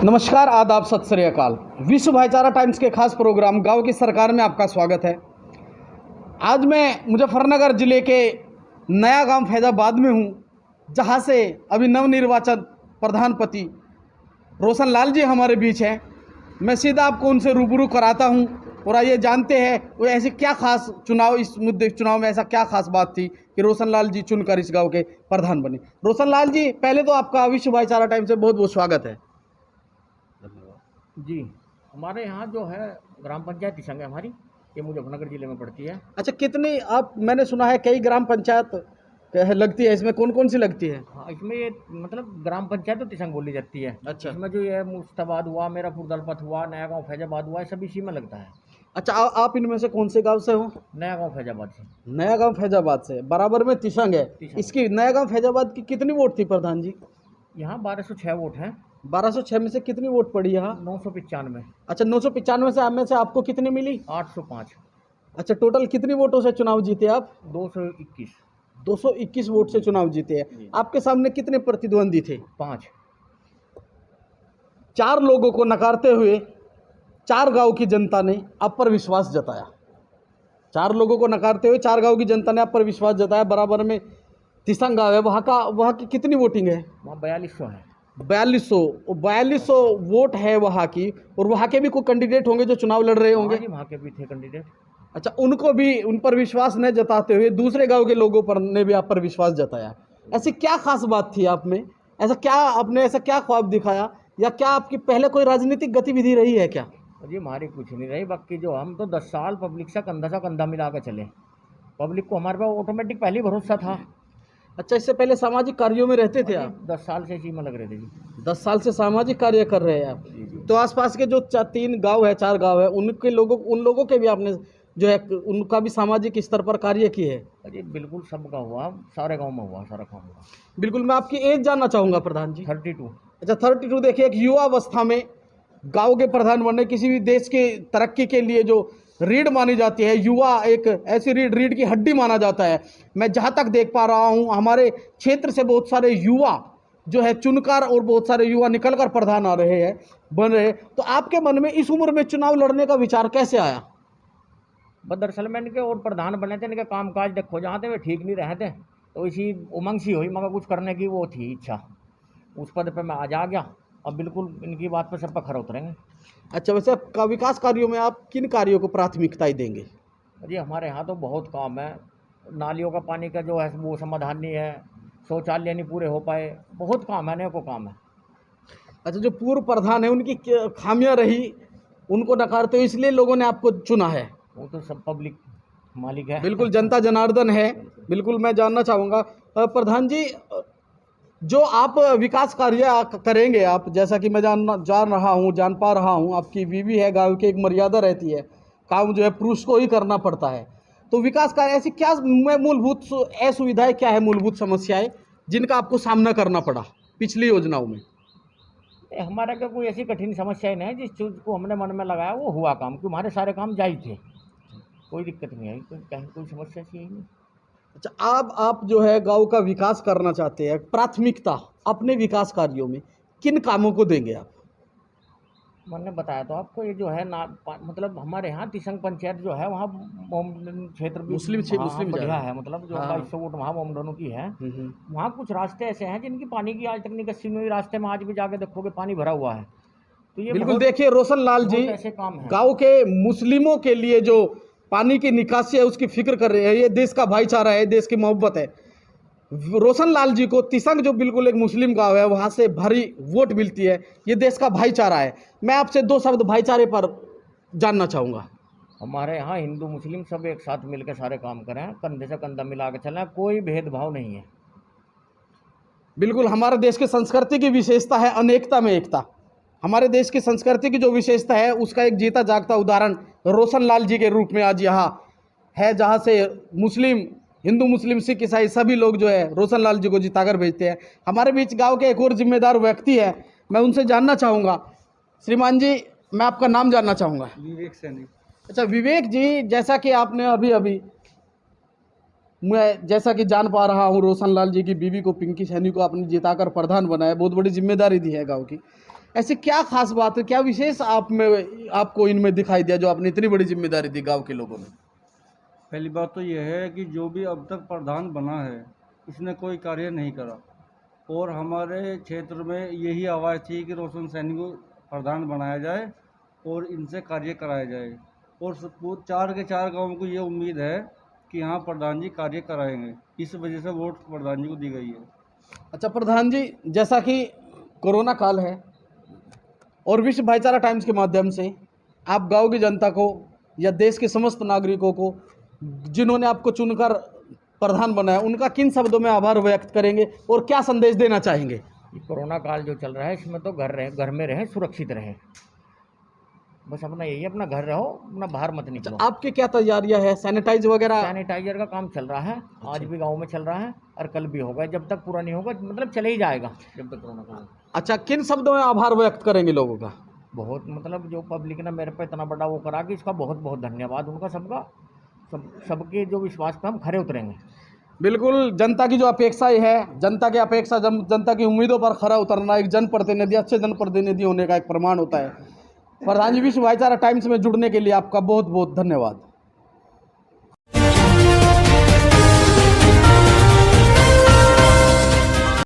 नमस्कार, आदाब, सत श्री अकाल। विश्व भाईचारा टाइम्स के खास प्रोग्राम गांव की सरकार में आपका स्वागत है। आज मैं मुजफ्फरनगर ज़िले के नया गांव फैजाबाद में हूं, जहां से अभी नवनिर्वाचित प्रधानपति रोशन लाल जी हमारे बीच हैं। मैं सीधा आपको उनसे रूबरू कराता हूं और आइए जानते हैं वो ऐसे क्या खास चुनाव में ऐसा क्या खास बात थी कि रोशन लाल जी चुनकर इस गाँव के प्रधान बने। रोशन लाल जी, पहले तो आपका विश्व भाईचारा टाइम्स से बहुत बहुत स्वागत है। जी, हमारे यहाँ जो है ग्राम पंचायत तिसंग है हमारी, ये मुजफ्फरनगर जिले में पड़ती है। अच्छा, कितनी आप, मैंने सुना है कई ग्राम पंचायत लगती है, इसमें कौन कौन सी लगती है? हाँ, इसमें ये मतलब ग्राम पंचायत तो तिसंग बोली जाती है। अच्छा। इसमें जो ये मुश्ताबाद हुआ, मेरापुर दलपत हुआ, नया गांव फैजाबाद हुआ, ये सब इसी में लगता है। अच्छा, आप इनमें से कौन से गांव से हो? नया गांव फैजाबाद से। नया गांव फैजाबाद से, बराबर में तिसंग है। तिसंग। इसकी नया गांव फैजाबाद की कितनी वोट थी प्रधान जी? यहाँ 1206 वोट हैं। 1206 में से कितनी वोट पड़ी यहाँ? 995। अच्छा, 995 में से आपको कितनी मिली? 805। अच्छा, टोटल कितनी वोटों से चुनाव जीते आप? 221। 221 वोट से चुनाव जीते हैं। आपके सामने कितने प्रतिद्वंदी थे? 5। 4 लोगों को नकारते हुए 4 गांव की जनता ने आप पर विश्वास जताया। 4 लोगों को नकारते हुए 4 गांव की जनता ने आप पर विश्वास जताया। बराबर में तिसंग गाँव है, वहाँ की कितनी वोटिंग है? वहाँ 4200 है। 4200 वोट है वहाँ की। और वहाँ के भी कोई कैंडिडेट होंगे जो चुनाव लड़ रहे होंगे? हाँ जी, वहाँ के भी थे कैंडिडेट। अच्छा, उनको भी, उन पर विश्वास न जताते हुए दूसरे गांव के लोगों पर ने भी आप पर विश्वास जताया। ऐसी क्या खास बात थी आप में? ऐसा क्या ख्वाब दिखाया, या क्या आपकी पहले कोई राजनीतिक गतिविधि रही है क्या? जी, हमारी कुछ नहीं रही, बाकी जो हम तो 10 साल पब्लिक से कंधा मिला के चले। पब्लिक को हमारे पास ऑटोमेटिक पहले ही भरोसा था। अच्छा, इससे पहले सामाजिक कार्यों में रहते थे आप? 10 साल से इसी में लग रहे थे जी। 10 साल से सामाजिक कार्य कर रहे हैं आप? जी जी। तो आसपास के जो 3 गांव है, 4 गांव है, उन लोगों के भी आपने जो है उनका भी सामाजिक स्तर पर कार्य की है? जी बिल्कुल, सबका हुआ, सारे गांव में हुआ, सारा काम हुआ। बिल्कुल। मैं आपकी एज जानना चाहूँगा प्रधान जी। 32। अच्छा, 32। देखिए, एक युवा अवस्था में गांव के प्रधान बनने, किसी भी देश के तरक्की के लिए जो रीढ़ मानी जाती है, युवा एक ऐसी रीढ़ की हड्डी माना जाता है। मैं जहां तक देख पा रहा हूं, हमारे क्षेत्र से बहुत सारे युवा जो है चुनकर, और बहुत सारे युवा निकलकर प्रधान आ रहे हैं, बन रहे। तो आपके मन में इस उम्र में चुनाव लड़ने का विचार कैसे आया? बस दरअसल में इनके और प्रधान बने थे, इनके काम काज देखो जहाँ थे वे ठीक नहीं रहे थे, तो इसी उमंग सी हुई, मगर कुछ करने की वो थी इच्छा, उस पद पे मैं आज आ गया। अब बिल्कुल इनकी बात पे सब पर खरे उतरेंगे। अच्छा, वैसे विकास कार्यों में आप किन कार्यों को प्राथमिकताएं देंगे? जी, हमारे यहाँ तो बहुत काम है। नालियों का पानी का जो है वो समाधान नहीं है, शौचालय नहीं पूरे हो पाए, बहुत काम है, अनेकों काम है। अच्छा, जो पूर्व प्रधान है उनकी खामियां रही, उनको नकारते हो, इसलिए लोगों ने आपको चुना है? वो तो सब पब्लिक मालिक है। बिल्कुल, जनता जनार्दन है। बिल्कुल, मैं जानना चाहूँगा प्रधान जी, जो आप विकास कार्य करेंगे, आप जैसा कि मैं जान पा रहा हूँ, आपकी बीवी है, गांव की एक मर्यादा रहती है, काम जो है पुरुष को ही करना पड़ता है। तो विकास कार्य ऐसी क्या मूलभूत असुविधाएं, क्या है मूलभूत समस्याएं जिनका आपको सामना करना पड़ा पिछली योजनाओं में? हमारा क्या कोई ऐसी कठिन समस्या नहीं है, जिस चीज़ को हमने मन में लगाया वो हुआ काम, क्योंकि हमारे सारे काम जायज़ थे, कोई दिक्कत नहीं आई, कोई समस्या सी ही नहीं। अच्छा, आप जो है गांव का विकास करना चाहते हैं, प्राथमिकता अपने विकास कार्यों में किन कामों को देंगे आप? मैंने बताया तो आपको, ये जो है ना, मतलब हमारे यहाँ तिसंग पंचायत जो है वहाँ क्षेत्र भी मुस्लिम बढ़िया है, मतलब जो 2200 वोट वहाँ मोमडनों की है। वहाँ कुछ रास्ते ऐसे हैं जिनकी पानी की आज तक निकासी नहीं हुई, रास्ते में आज भी जाके देखोगे पानी भरा हुआ है। तो ये बिल्कुल, देखिए रोशन लाल जी ऐसे काम है, गांव के मुस्लिमों के लिए जो पानी की निकासी है उसकी फिक्र कर रहे हैं। ये देश का भाईचारा है, देश की मोहब्बत है। रोशन लाल जी को तिसंग, जो बिल्कुल एक मुस्लिम गांव है, वहां से भारी वोट मिलती है। ये देश का भाईचारा है। मैं आपसे 2 शब्द भाईचारे पर जानना चाहूँगा। हमारे यहाँ हिंदू मुस्लिम सब एक साथ मिलकर सारे काम करें, कंधे से कंधा मिला के चलें, कोई भेदभाव नहीं है। बिल्कुल, हमारे देश की संस्कृति की विशेषता है अनेकता में एकता। हमारे देश की संस्कृति की जो विशेषता है उसका एक जीता जागता उदाहरण रोशन लाल जी के रूप में आज यहाँ है, जहाँ से हिंदू मुस्लिम सिख ईसाई सभी लोग जो है रोशन लाल जी को जिताकर भेजते हैं। हमारे बीच गांव के एक और जिम्मेदार व्यक्ति है, मैं उनसे जानना चाहूँगा। श्रीमान जी, मैं आपका नाम जानना चाहूँगा। विवेक सैनी। अच्छा, विवेक जी, जैसा कि आपने अभी मैं जैसा कि जान पा रहा हूँ, रोशन लाल जी की बीवी को, पिंकी सैनी को आपने जिताकर प्रधान बनाया, बहुत बड़ी जिम्मेदारी दी है गाँव की। ऐसी क्या खास बात है, क्या विशेष आप में आपको इनमें दिखाई दिया जो आपने इतनी बड़ी जिम्मेदारी दी गांव के लोगों ने? पहली बात तो यह है कि जो भी अब तक प्रधान बना है इसने कोई कार्य नहीं करा, और हमारे क्षेत्र में यही आवाज़ थी कि रोशन सैनी को प्रधान बनाया जाए और इनसे कार्य कराया जाए, और 4 के 4 गाँव को ये उम्मीद है कि हाँ प्रधान जी कार्य कराएंगे। इस वजह से वोट प्रधान जी को दी गई है। अच्छा प्रधान जी, जैसा कि कोरोना काल है और विश्व भाईचारा टाइम्स के माध्यम से आप गांव की जनता को या देश के समस्त नागरिकों को जिन्होंने आपको चुनकर प्रधान बनाया, उनका किन शब्दों में आभार व्यक्त करेंगे और क्या संदेश देना चाहेंगे? ये कोरोना काल जो चल रहा है इसमें तो घर में रहें, सुरक्षित रहें, बस अपना यही अपना घर रहो, अपना बाहर मत निकलो। आपके क्या तैयारियां है, सैनिटाइज वगैरह? सैनिटाइजर का काम चल रहा है, आज भी गांव में चल रहा है और कल भी होगा, जब तक पूरा नहीं होगा मतलब चले ही जाएगा जब तक कोरोना काल। अच्छा, किन शब्दों में आभार व्यक्त करेंगे लोगों का? बहुत मतलब जो पब्लिक ने मेरे पे इतना बड़ा वो करा कि इसका बहुत बहुत धन्यवाद उनका सबका, सबके जो विश्वास पे हम खरे उतरेंगे। बिल्कुल, जनता की जो अपेक्षाएं है, जनता की अपेक्षा जनता की उम्मीदों पर खरा उतरना एक जनप्रतिनिधि, अच्छे जनप्रतिनिधि होने का एक प्रमाण होता है। प्रधान जी, विश्व भाईचारा टाइम्स में जुड़ने के लिए आपका बहुत बहुत धन्यवाद।